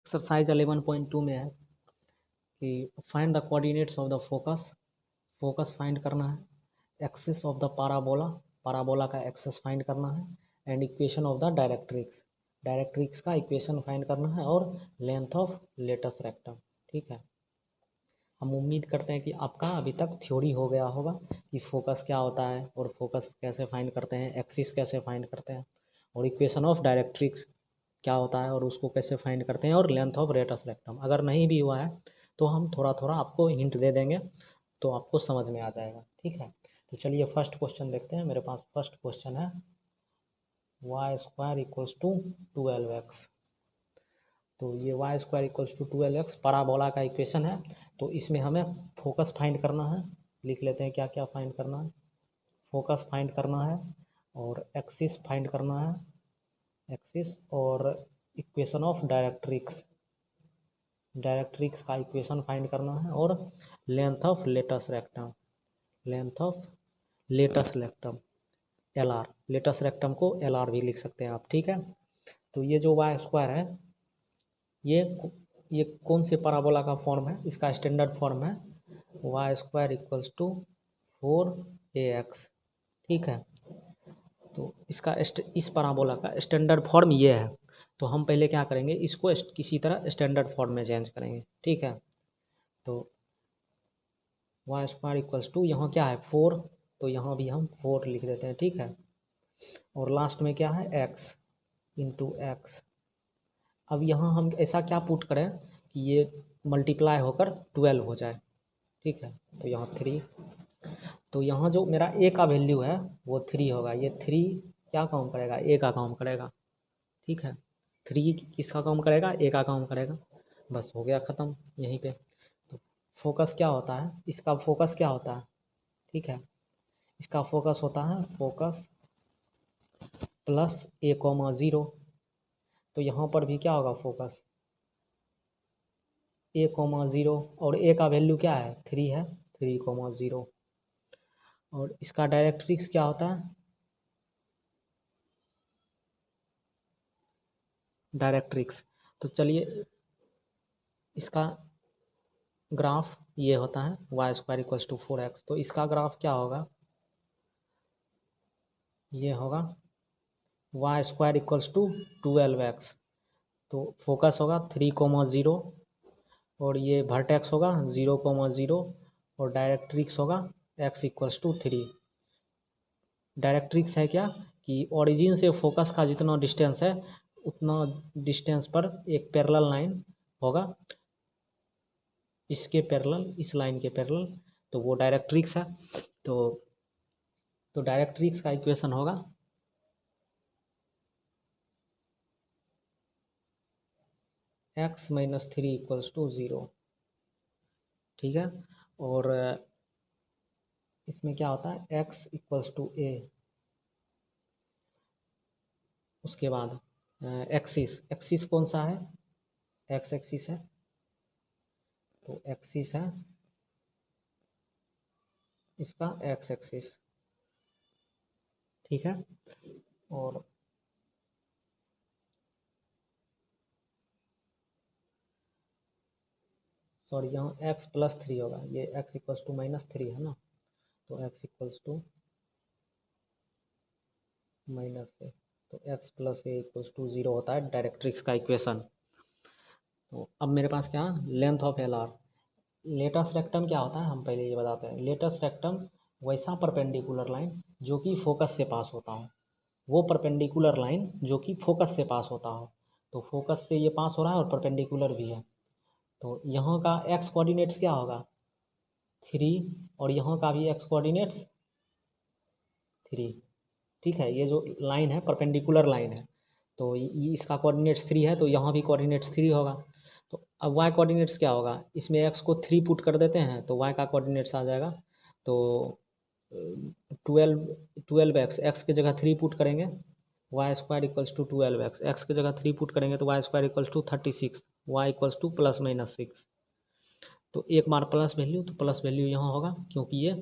Exercise 11.2 में है कि find the coordinates of the focus find करना है, एक्सिस ऑफ द पाराबोला का एक्सिस फाइंड करना है, and equation of the directrix का इक्वेशन फाइंड करना है, और लेंथ ऑफ लेटस रेक्टम। ठीक है, हम उम्मीद करते हैं कि आपका अभी तक थ्योरी हो गया होगा कि फोकस क्या होता है और फोकस कैसे फाइंड करते हैं, एक्सिस कैसे फाइंड करते हैं, और इक्वेशन ऑफ डायरेक्ट्रिक्स क्या होता है और उसको कैसे फाइंड करते हैं, और लेंथ ऑफ लेटस रेक्टम। अगर नहीं भी हुआ है तो हम थोड़ा थोड़ा आपको हिंट दे देंगे तो आपको समझ में आ जाएगा। ठीक है, तो चलिए फर्स्ट क्वेश्चन देखते हैं। मेरे पास फर्स्ट क्वेश्चन है Y square equals to 12x। तो ये Y square equals to 12x parabola का इक्वेशन है। तो इसमें हमें फोकस फाइंड करना है। लिख लेते हैं क्या क्या फाइंड करना है। फोकस फाइंड करना है और एक्सिस फाइंड करना है, एक्सिस, और इक्वेशन ऑफ डायरेक्ट्रिक्स का इक्वेशन फाइंड करना है, और length of latus rectum LR, latus rectum को LR भी लिख सकते हैं आप। ठीक है, तो ये जो वाई स्क्वायर है ये कौन से पैराबोला का फॉर्म है, इसका स्टैंडर्ड फॉर्म है Y square equals to 4AX। ठीक है, तो इसका इस पैराबोला का स्टैंडर्ड फॉर्म ये है। तो हम पहले क्या करेंगे, इसको किसी तरह स्टैंडर्ड फॉर्म में चेंज करेंगे। ठीक है, तो वाई स्क्वायर इक्वल्स टू यहाँ क्या है 4, तो यहाँ भी हम 4 लिख देते हैं। ठीक है, और लास्ट में क्या है x इंटू एक्स। अब यहाँ हम ऐसा क्या पुट करें कि ये मल्टीप्लाई होकर 12 हो जाए। ठीक है, तो यहाँ 3, तो यहाँ जो मेरा a का वैल्यू है वो 3 होगा। ये 3 क्या काम करेगा, a का काम करेगा। ठीक है, 3 किसका काम करेगा, a का काम करेगा। बस हो गया ख़त्म यहीं पे। तो फोकस क्या होता है, इसका फोकस क्या होता है। ठीक है, इसका फोकस होता है फोकस प्लस a,0। तो यहाँ पर भी क्या होगा फोकस a,0, और a का वैल्यू क्या है 3 है, 3,0। और इसका डायरेक्ट्रिक्स क्या होता है, डायरेक्ट्रिक्स। तो चलिए इसका ग्राफ ये होता है Y square equals to 4x। तो इसका ग्राफ क्या होगा, ये होगा Y square equals to 12x। तो फोकस होगा 3,0, और ये वर्टेक्स होगा 0,0, और डायरेक्ट्रिक्स होगा x इक्वल्स टू 3। डायरेक्ट्रिक्स है क्या कि ओरिजिन से फोकस का जितना डिस्टेंस है उतना डिस्टेंस पर एक पैरेलल लाइन होगा, इसके पैरेलल, इस लाइन के पैरेलल, तो वो डायरेक्ट्रिक्स है। तो डायरेक्ट्रिक्स का इक्वेशन होगा x माइनस 3 इक्वल्स टू 0। ठीक है, और इसमें क्या होता है x इक्वल्स टू a। उसके बाद एक्सिस कौन सा है, x एक्सिस है, तो एक्सिस है इसका x एक्सिस। ठीक है, और सॉरी यहाँ x प्लस 3 होगा, ये x इक्वल्स टू माइनस 3 है ना, तो x equals to minus a, तो x plus a equals to 0 होता है डायरेक्ट्रिक्स का इक्वेशन। तो अब मेरे पास क्या, length of LR। Latus rectum क्या होता है हम पहले ये बताते हैं। लेटस रेक्टम वैसा परपेंडिकुलर लाइन जो कि फोकस से पास होता हो, वो परपेंडिकुलर लाइन जो कि फोकस से पास होता हो। तो फोकस से ये पास हो रहा है और परपेंडिकुलर भी है। तो यहाँ का x कोऑर्डिनेट्स क्या होगा 3, और यहाँ का भी x कोऑर्डिनेट्स 3। ठीक है, ये जो लाइन है परपेंडिकुलर लाइन है, तो ये इसका कोऑर्डिनेट्स 3 है, तो यहाँ भी कोऑर्डिनेट्स 3 होगा। तो अब y कोऑर्डिनेट्स क्या होगा, इसमें x को 3 पुट कर देते हैं तो y का कोऑर्डिनेट्स आ जाएगा तो 12x की जगह 3 पुट करेंगे, y square equals to 12x, x की जगह 3 पुट करेंगे तो y square equals to 36, y equals to plus minus 6। तो एक बार प्लस वैल्यू, तो प्लस वैल्यू यहाँ होगा क्योंकि ये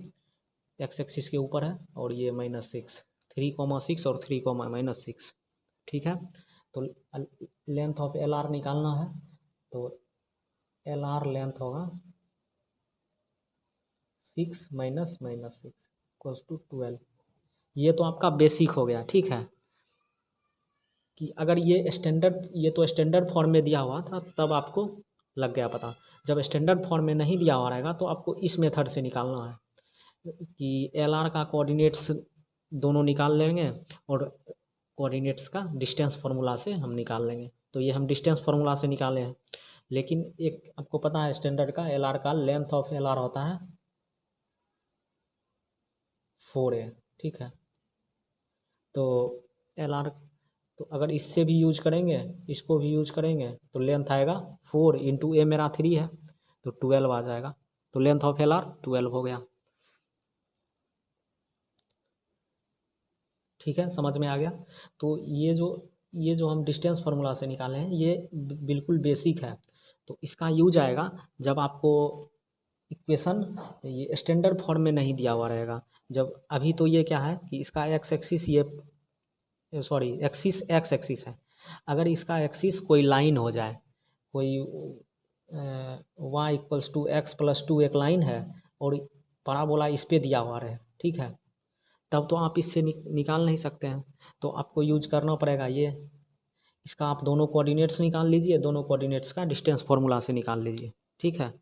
एक्स एक्सिस के ऊपर है, और ये -6, 3,6 और 3,-6। ठीक है, तो लेंथ ऑफ LR निकालना है। तो एल आर लेंथ होगा 6 माइनस माइनस 6 इक्वल्स टू 12। ये तो आपका बेसिक हो गया, ठीक है। कि अगर ये तो स्टैंडर्ड फॉर्म में दिया हुआ था तब आपको लग गया पता। जब स्टैंडर्ड फॉर्म में नहीं दिया हुआ रहेगा तो आपको इस मेथड से निकालना है कि एल आर का कोऑर्डिनेट्स दोनों निकाल लेंगे और कोऑर्डिनेट्स का डिस्टेंस फार्मूला से हम निकाल लेंगे। तो ये हम डिस्टेंस फार्मूला से निकाले हैं, लेकिन एक आपको पता है स्टैंडर्ड का एल आर का लेंथ ऑफ एल आर होता है 4a, ठीक है। तो एल आर, तो अगर इससे भी यूज करेंगे, इसको भी यूज करेंगे तो लेंथ आएगा 4 इंटू ए मेरा 3 है तो 12 आ जाएगा। तो लेंथ ऑफ एल आर 12 हो गया, ठीक है, समझ में आ गया। तो ये जो हम डिस्टेंस फार्मूला से निकाले हैं ये बिल्कुल बेसिक है। तो इसका यूज आएगा जब आपको इक्वेशन ये स्टैंडर्ड फॉर्म में नहीं दिया हुआ रहेगा। जब अभी तो ये क्या है कि इसका एक्स एक्सिस ये सॉरी एक्सिस एक्स एक्सिस है। अगर इसका एक्सिस कोई लाइन हो जाए, कोई y=x+2 एक लाइन है और पैराबोला इस पे दिया हुआ रहे, ठीक है, तब तो आप इससे निकाल नहीं सकते हैं। तो आपको यूज करना पड़ेगा ये, इसका आप दोनों कोऑर्डिनेट्स निकाल लीजिए, दोनों कोऑर्डिनेट्स का डिस्टेंस फार्मूला से निकाल लीजिए, ठीक है।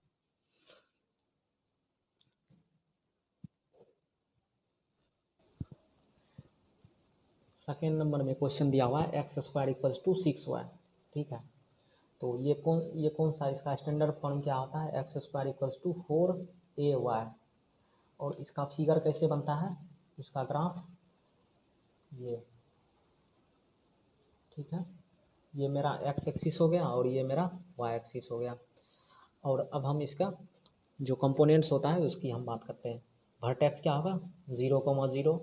सेकेंड नंबर में क्वेश्चन दिया हुआ है x² = 6y, ठीक है। तो ये कौन सा इसका स्टैंडर्ड फॉर्म क्या होता है, x² = 4ay। और इसका फिगर कैसे बनता है, इसका ग्राफ ये, ठीक है। ये मेरा x एक्सिस हो गया और ये मेरा y एक्सिस हो गया। और अब हम इसका जो कंपोनेंट्स होता है उसकी हम बात करते हैं। वर्टेक्स क्या होगा 0,0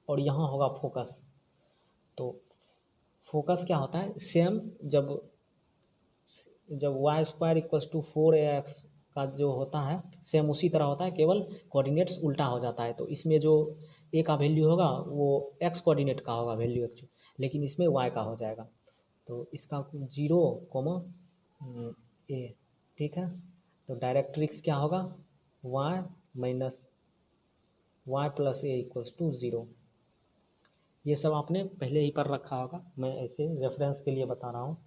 और यहाँ होगा फोकस। तो फोकस क्या होता है, सेम जब y² = 4ax का जो होता है सेम उसी तरह होता है, केवल कोऑर्डिनेट्स उल्टा हो जाता है। तो इसमें जो a का वैल्यू होगा वो x कोऑर्डिनेट का होगा वैल्यू एक्चुअली, लेकिन इसमें y का हो जाएगा। तो इसका 0, a, ठीक है। तो डायरेक्ट्रिक्स क्या होगा y + a = 0। ये सब आपने पहले ही पढ़ रखा होगा, मैं ऐसे रेफरेंस के लिए बता रहा हूँ।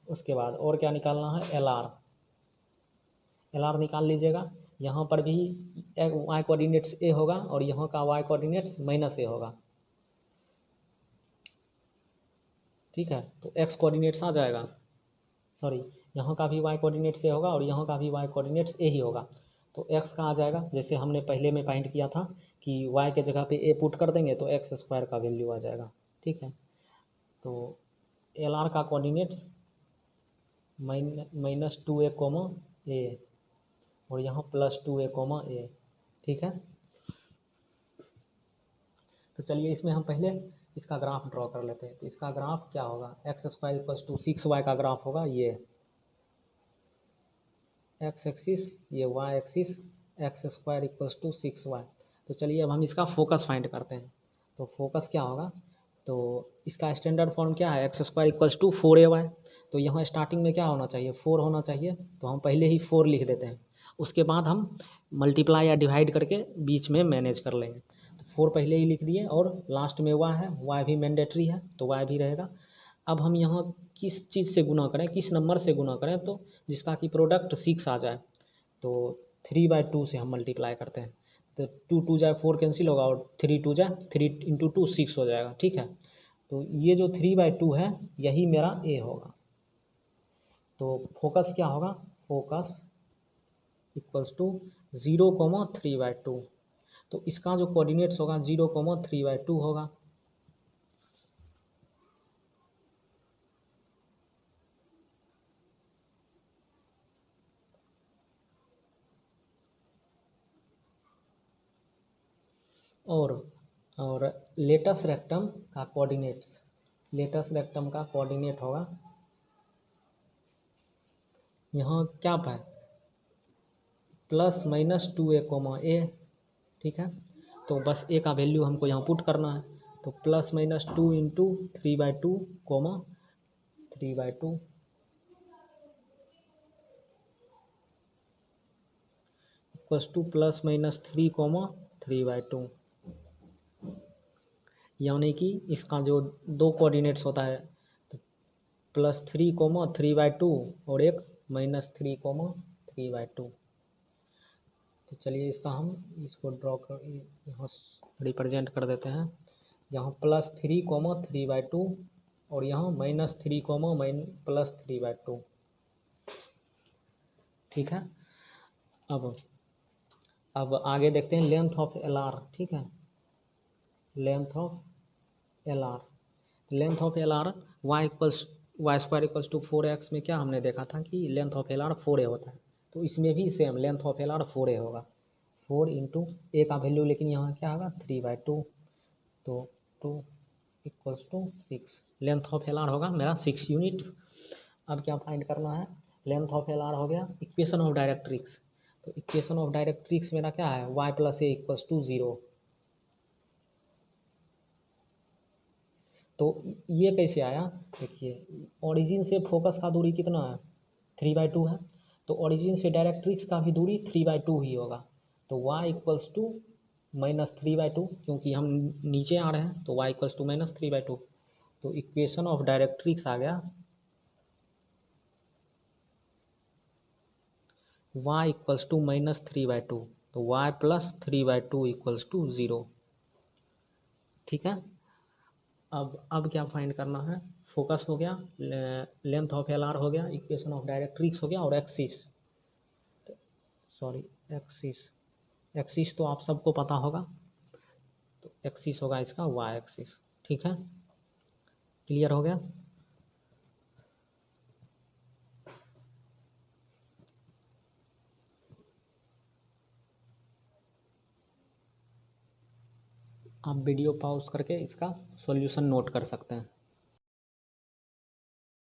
उसके बाद और क्या निकालना है, एल आर निकाल लीजिएगा। यहाँ पर भी y कोऑर्डिनेट्स a होगा और यहाँ का y कोऑर्डिनेट्स -a होगा, ठीक है। तो x कोऑर्डिनेट्स आ जाएगा, सॉरी यहाँ का भी y कोऑर्डिनेट्स a होगा और यहाँ का भी y कोऑर्डिनेट्स a ही होगा। तो x का आ जाएगा, जैसे हमने पहले में फाइंड किया था कि y के जगह पे a पुट कर देंगे तो x² का वैल्यू आ जाएगा, ठीक है। तो एल आर का कोऑर्डिनेट्स -2a, a और यहाँ +2a, a, ठीक है। तो चलिए इसमें हम पहले इसका ग्राफ ड्रॉ कर लेते हैं। तो इसका ग्राफ क्या होगा, x² = 6y का ग्राफ होगा ये x एक्सिस, ये y एक्सिस, x² = 6y। तो चलिए अब हम इसका फोकस फाइंड करते हैं। तो फोकस क्या होगा, तो इसका स्टैंडर्ड फॉर्म क्या है, x² = 4ay। तो यहाँ स्टार्टिंग में क्या होना चाहिए, 4 होना चाहिए। तो हम पहले ही 4 लिख देते हैं, उसके बाद हम मल्टीप्लाई या डिवाइड करके बीच में मैनेज कर लेंगे। तो 4 पहले ही लिख दिए और लास्ट में y है, y भी मैंडेटरी है तो y भी रहेगा। अब हम यहाँ किस चीज़ से गुना करें, किस नंबर से गुना करें तो जिसका कि प्रोडक्ट 6 आ जाए। तो 3/2 से हम मल्टीप्लाई करते हैं। तो 2 2 जाए 4 कैंसिल होगा और 3 2 जाए 3 × 2 6 हो जाएगा, ठीक है। तो ये जो 3/2 है यही मेरा a होगा। तो फोकस क्या होगा, फोकस = 0,3/2। तो इसका जो कोऑर्डिनेट्स होगा 0,3/2 होगा। और लेटस रेक्टम का कोऑर्डिनेट्स, लेटस रेक्टम का कोऑर्डिनेट होगा, यहाँ क्या है +-2a, a, ठीक है। तो बस a का वैल्यू हमको यहाँ पुट करना है। तो +-2 × 3/2, 3/2 इक्वल्स टू +-3, 3/2, यानी कि इसका जो दो कोऑर्डिनेट्स होता है तो +3, 3/2 और एक -3, 3/2। तो चलिए इसका हम इसको ड्रॉ कर यहाँ रिप्रेजेंट कर देते हैं। यहाँ +3, 3/2 और यहाँ -3, +3/2। ठीक है। अब आगे देखते हैं लेंथ ऑफ एल आर। ठीक है, length of L R. Length of L R y² equals to 4x में क्या हमने देखा था कि length of L are 4a होता है। तो इसमें भी same length of L are 4a होगा। 4 इंटू ए का वैल्यू लेकिन यहाँ क्या होगा 3/2, तो 2 equals to 6। Length of L R होगा मेरा 6 यूनिट्स। अब क्या फाइंड करना है, लेंथ ऑफ एल आर हो गया। इक्वेशन ऑफ डायरेक्ट्रिक्स, तो इक्वेशन ऑफ डायरेक्ट्रिक्स मेरा क्या है y + a इक्वल्स टू 0। तो ये कैसे आया, देखिए ओरिजिन से फोकस का दूरी कितना है 3/2 है, तो ओरिजिन से डायरेक्ट्रिक्स का भी दूरी 3/2 ही होगा। तो y इक्वल्स टू -3/2, क्योंकि हम नीचे आ रहे हैं तो y इक्वल्स टू -3/2। तो इक्वेशन ऑफ डायरेक्ट्रिक्स आ गया y इक्वल्स टू -3/2, तो y + 3/2 इक्वल्स टू 0। ठीक है। अब क्या फाइंड करना है, फोकस हो गया, लेंथ ऑफ एल आर हो गया, इक्वेशन ऑफ डायरेक्ट्रिक्स हो गया, और एक्सिस, एक्सिस तो आप सबको पता होगा, तो एक्सिस होगा इसका y एक्सिस। ठीक है, क्लियर हो गया। आप वीडियो पॉज करके इसका सॉल्यूशन नोट कर सकते हैं।